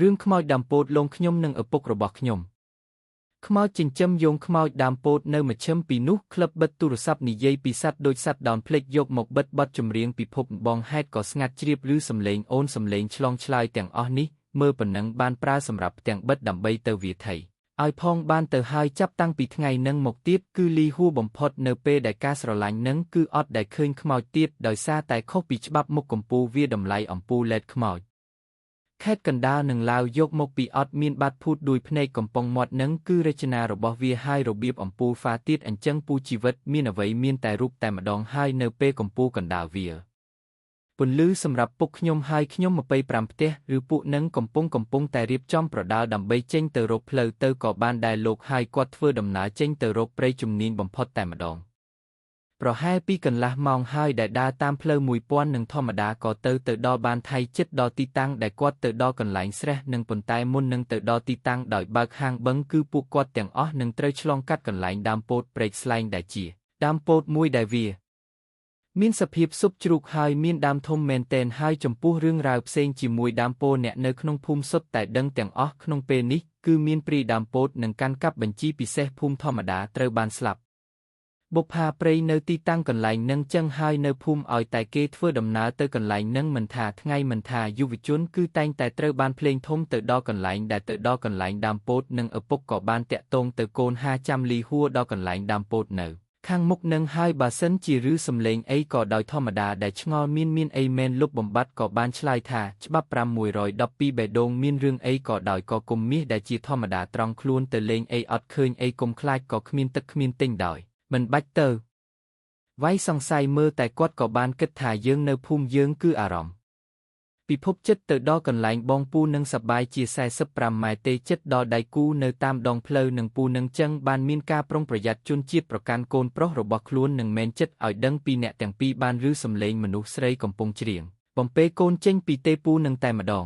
រឿងខ្មោចដើមពោតលងខ្ញុំនិងឪពុករបស់ខ្ញុំខ្មោចចិញ្ចឹមយងខ្មោចដើមពោតនៅមជ្ឈិមពីនោះក្លឹបបិទទូរស័ព្ទនិយាយពីសត្វដូចសត្វដោនភ្លេចយកមកបិទបទចម្រៀងពិភពបងហេតុក៏ស្ងាត់ជ្រាបឬសំឡេងអូនសំឡេងឆ្លងឆ្លើយទាំងអស់នេះមើលប៉ុណ្ណឹងបានប្រើសម្រាប់ទាំងបិទដើម្បីទៅវាថីឲ្យផងបានទៅហើយចាប់តាំងពីថ្ងៃនឹងមកទៀតគឺលីហួរបំផុតនៅពេលដែលការស្រឡាញ់នឹងគឺអត់ដែលឃើញខ្មោចទៀតដោយសារតែខុសពីច្បាប់មុខកម្ពុជាវាតម្លៃអំពូលLEDខ្មោចខេត្តកណ្ដាលនិងឡាវយកមកពីអត់មានបាត់ភូតដួយភ្នែកកំប៉ុងមាត់នឹងគឺរចនារបស់វាហើយរបៀបអំពូលហ្វាទៀតអញ្ចឹងពូជីវិតមានអ្វីមានតែរូបតែម្ដងហើយនៅពេលកម្ពុជាកណ្ដាលវាពន្លឺសម្រាប់ពុកខ្ញុំហើយខ្ញុំ25ផ្ទះឬពួកនឹងកំពុងតែរៀបចំប្រដាល់ដើម្បីចេញទៅរកផ្លូវទៅក៏បានដែរលោកហើយគាត់ធ្វើដំណើរចេញទៅរកព្រៃជំនាញបំផុតតែម្ដងប្រហែលពីកន្លះម៉ោងហើយដែលដើរតាមផ្លូវ1000នឹងធម្មតាក៏ទៅដល់បានថៃចិត្តដល់ទីតាំងដែលគាត់ទៅដល់កន្លែងស្រះនឹងប៉ុន្តែមុននឹងទៅដល់ទីតាំងដោយបើកហាងបឹងគឺពួកគាត់ទាំងអស់នឹងត្រូវឆ្លងកាត់កន្លែងដើមពោតព្រែកស្លែងដែលជាដើមពោតមួយដែលវាមានសភាពស៊ុបជ្រូកហើយមានដើមធំមែនទែនហើយចំពោះរឿងរ៉ាវផ្សេងជាមួយដើមពោតអ្នកនៅក្នុងភូមិសុទ្ធតែដឹងទាំងអស់ក្នុងពេលនេះគឺមានព្រីដើមពោតនឹងកាន់កាប់បញ្ជីពិសេសភូមិធម្មតាត្រូវបានស្លាប់បុប្ផាព្រៃនៅទីតាំងកន្លែងនឹងចឹងហើយនៅភូមិឲ្យតែគេធ្វើដំណើរទៅកន្លែងនឹងមិនថាថ្ងៃមិនថាយុវជនគឺតែងតែត្រូវបានភ្លេងធំទៅដល់កន្លែងដែលទៅដល់កន្លែងដើមពោតនិងឪពុកក៏បានតាក់ទងទៅកូនហាចាំលីហួរដល់កន្លែងដើមពោតនៅខាងមុខនឹងហើយបើសិនជាឬសំឡេងអីក៏ដោយធម្មតាដែលឆ្ងល់មានអីមែនលុបបំបត្តិក៏បានឆ្លើយថាច្បាប់512បេះដូងមានរឿងអីក៏ដោយក៏គុំមាសដែលជាធម្មតាត្រង់ខ្លួនទៅលេងអីអត់ឃើញអីគុំខ្លាចក៏គ្មានទឹកគ្មានទិញដោយមិនបាច់ទៅវាយសង្ស័យមើលតែគាត់ក៏បានគិតថាយើងនៅភូមិយើងគឺអារម្មណ៍ពិភពចិត្តទៅដល់កន្លែងបងពូនឹងសប្បាយជា45ម៉ែត្រទេចិត្តដល់ដៃគូនៅតាមដងផ្លូវនឹងពូនឹងចឹងបានមានការប្រុងប្រយ័ត្នជន់ជាតិប្រកាន់កូនប្រុសរបស់ខ្លួននឹងមែនចិត្តឲ្យដឹងពីអ្នកទាំងពីរបានឬសំឡេងមនុស្សស្រីកំពុងច្រៀងបំពេកូនចេញពីទេពូនឹងតែម្ដង